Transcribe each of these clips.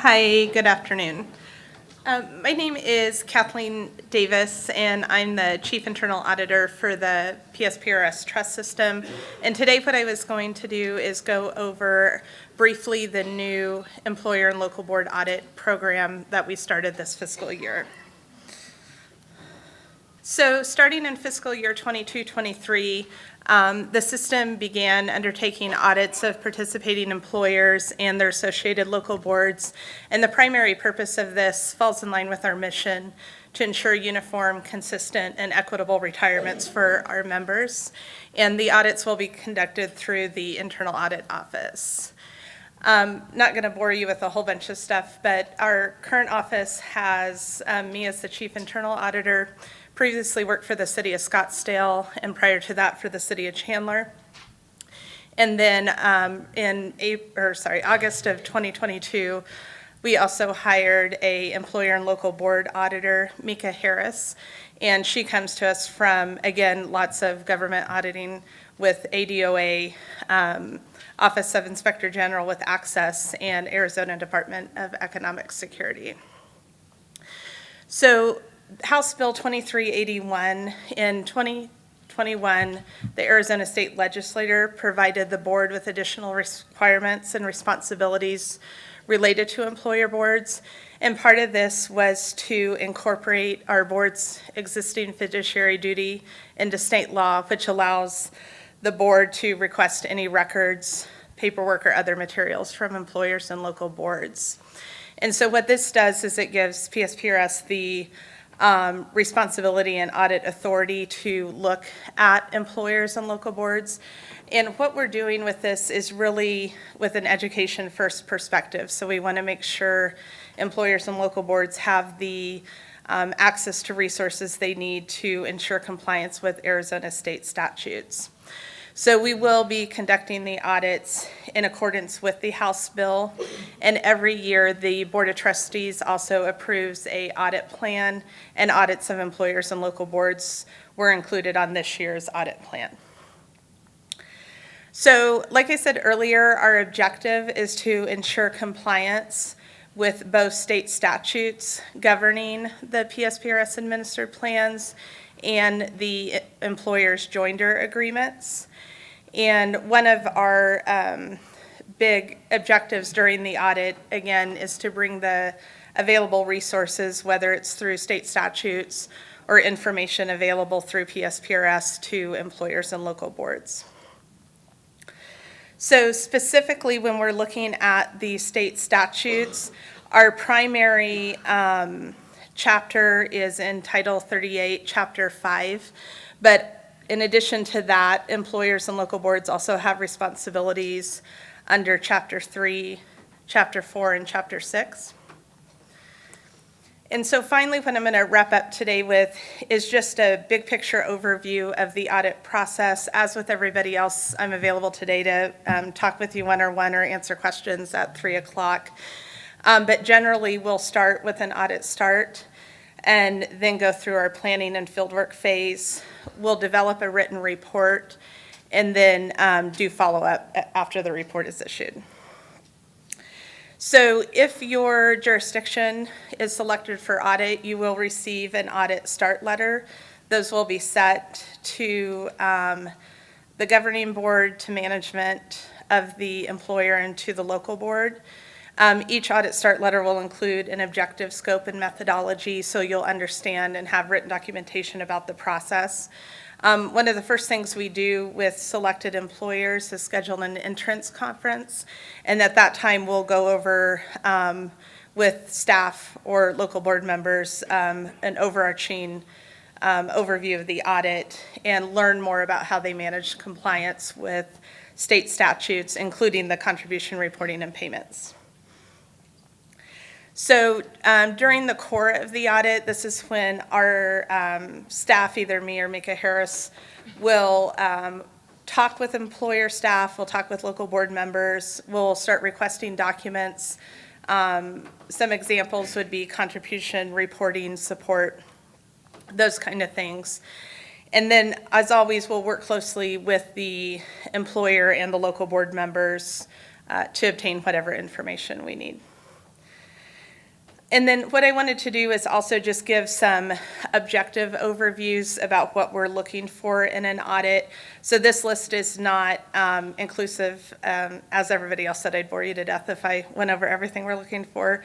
Hi, good afternoon. My name is Kathleen Davis, and I'm the Chief Internal Auditor for the PSPRS Trust System. And today what I was going to do is go over briefly the new Employer and Local Board Audit program that we started this fiscal year. So starting in fiscal year 22-23, the system began undertaking audits of participating employers and their associated local boards. And the primary purpose of this falls in line with our mission to ensure uniform, consistent, and equitable retirements for our members. And the audits will be conducted through the Internal Audit Office. Not going to bore you with a whole bunch of stuff, but our current office has me as the Chief Internal Auditor, previously worked for the City of Scottsdale, and prior to that for the City of Chandler. And then in August of 2022, we also hired a Employer and Local Board Auditor, Mika Harris, and she comes to us from, again, lots of government auditing with ADOA, Office of Inspector General with Access, and Arizona Department of Economic Security. So House Bill 2381 in 2021, the Arizona State Legislature provided the board with additional requirements and responsibilities related to employer boards. And part of this was to incorporate our board's existing fiduciary duty into state law, which allows the board to request any records, paperwork, or other materials from employers and local boards. And so what this does is it gives PSPRS the responsibility and audit authority to look at employers and local boards. And what we're doing with this is really with an education first perspective. So we want to make sure employers and local boards have the access to resources they need to ensure compliance with Arizona state statutes. So we will be conducting the audits in accordance with the House bill, and every year the Board of Trustees also approves an audit plan, and audits of employers and local boards were included on this year's audit plan. So like I said earlier, our objective is to ensure compliance with both state statutes governing the PSPRS administered plans and the employer's joinder agreements. And one of our big objectives during the audit, again, is to bring the available resources, whether it's through state statutes or information available through PSPRS, to employers and local boards. So specifically, when we're looking at the state statutes, our primary chapter is in Title 38, Chapter 5, but in addition to that, employers and local boards also have responsibilities under Chapter 3, Chapter 4, and Chapter 6. And so finally, what I'm going to wrap up today with is just a big picture overview of the audit process. As with everybody else, I'm available today to talk with you one-on-one or answer questions at 3 o'clock. But generally, we'll start with an audit start and then go through our planning and fieldwork phase. We'll develop a written report and then do follow-up after the report is issued. So if your jurisdiction is selected for audit, you will receive an Audit Start letter. Those will be set to the governing board, to management of the employer, and to the local board. Each Audit Start letter will include an objective, scope, and methodology, so you'll understand and have written documentation about the process. One of the first things we do with selected employers is schedule an entrance conference, and at that time we'll go over with staff or local board members an overarching overview of the audit and learn more about how they manage compliance with state statutes, including the contribution reporting and payments. So during the core of the audit, this is when our staff, either me or Mika Harris, will talk with employer staff, we'll talk with local board members, we'll start requesting documents. Some examples would be contribution reporting support, those kind of things. And then, as always, we'll work closely with the employer and the local board members to obtain whatever information we need. And then what I wanted to do is also just give some objective overviews about what we're looking for in an audit. So this list is not inclusive. As everybody else said, I'd bore you to death if I went over everything we're looking for.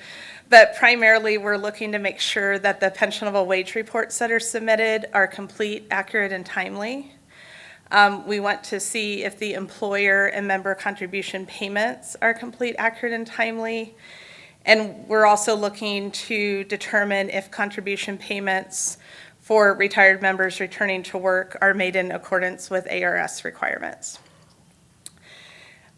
But primarily, we're looking to make sure that the pensionable wage reports that are submitted are complete, accurate, and timely. We want to see if the employer and member contribution payments are complete, accurate, and timely. And we're also looking to determine if contribution payments for retired members returning to work are made in accordance with ARS requirements.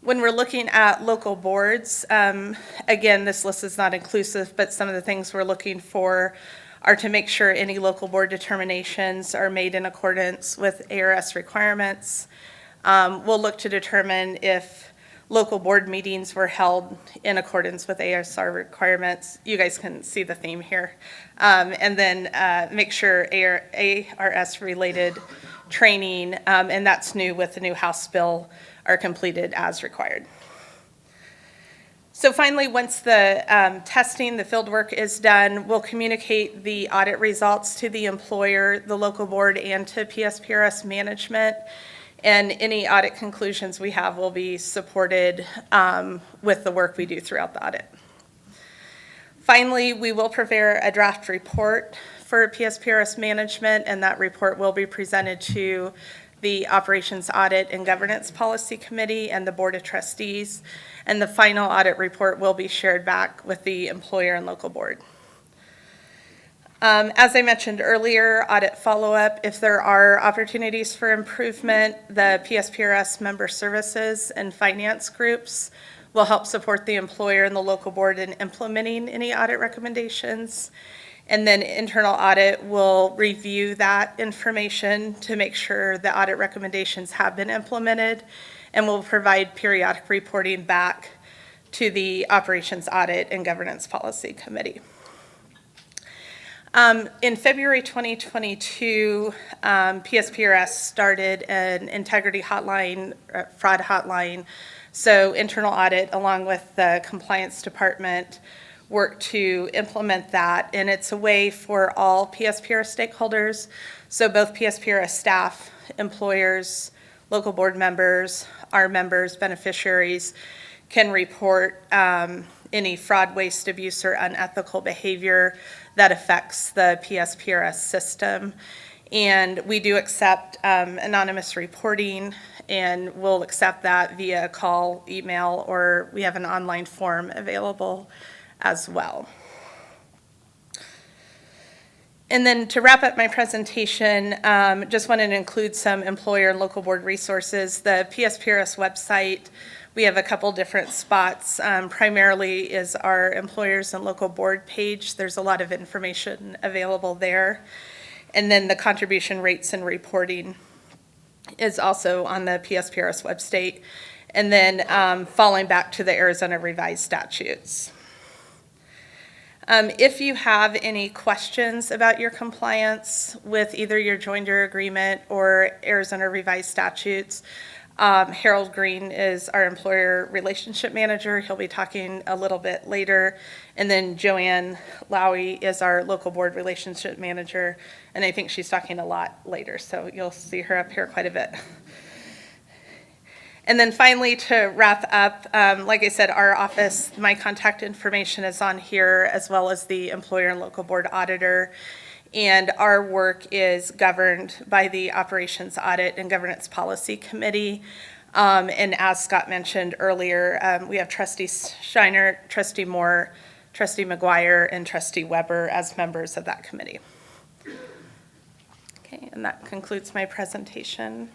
When we're looking at local boards, again, this list is not inclusive, but some of the things we're looking for are to make sure any local board determinations are made in accordance with ARS requirements. We'll look to determine if local board meetings were held in accordance with ASR requirements. You guys can see the theme here. And then make sure ARS-related training, and that's new with the new House bill, are completed as required. So finally, once the testing, the field work is done, we'll communicate the audit results to the employer, the local board, and to PSPRS management. And any audit conclusions we have will be supported with the work we do throughout the audit. Finally, we will prepare a draft report for PSPRS management, and that report will be presented to the Operations Audit and Governance Policy Committee and the Board of Trustees. And the final audit report will be shared back with the employer and local board. As I mentioned earlier, audit follow-up. If there are opportunities for improvement, the PSPRS member services and finance groups will help support the employer and the local board in implementing any audit recommendations. And then internal audit will review that information to make sure the audit recommendations have been implemented, and will provide periodic reporting back to the Operations Audit and Governance Policy Committee. In February 2022, PSPRS started an integrity hotline, fraud hotline. So internal audit, along with the compliance department, worked to implement that. And it's a way for all PSPRS stakeholders, so both PSPRS staff, employers, local board members, our members, beneficiaries, can report any fraud, waste, abuse, or unethical behavior that affects the PSPRS system. And we do accept anonymous reporting, and we'll accept that via call, email, or we have an online form available as well. And then to wrap up my presentation, just wanted to include some employer and local board resources. The PSPRS website, we have a couple different spots. Primarily is our employers and local board page. There's a lot of information available there. And then the contribution rates and reporting is also on the PSPRS website. And then falling back to the Arizona revised statutes. If you have any questions about your compliance with either your joinder agreement or Arizona revised statutes, Harold Green is our employer relationship manager. He'll be talking a little bit later. And then Joanne Lowy is our local board relationship manager. And I think she's talking a lot later, so you'll see her up here quite a bit. And then finally, to wrap up, like I said, our office, my contact information is on here, as well as the employer and local board auditor. And our work is governed by the Operations Audit and Governance Policy Committee. And as Scott mentioned earlier, we have Trustee Shiner, Trustee Moore, Trustee McGuire, and Trustee Weber as members of that committee. Okay, and that concludes my presentation.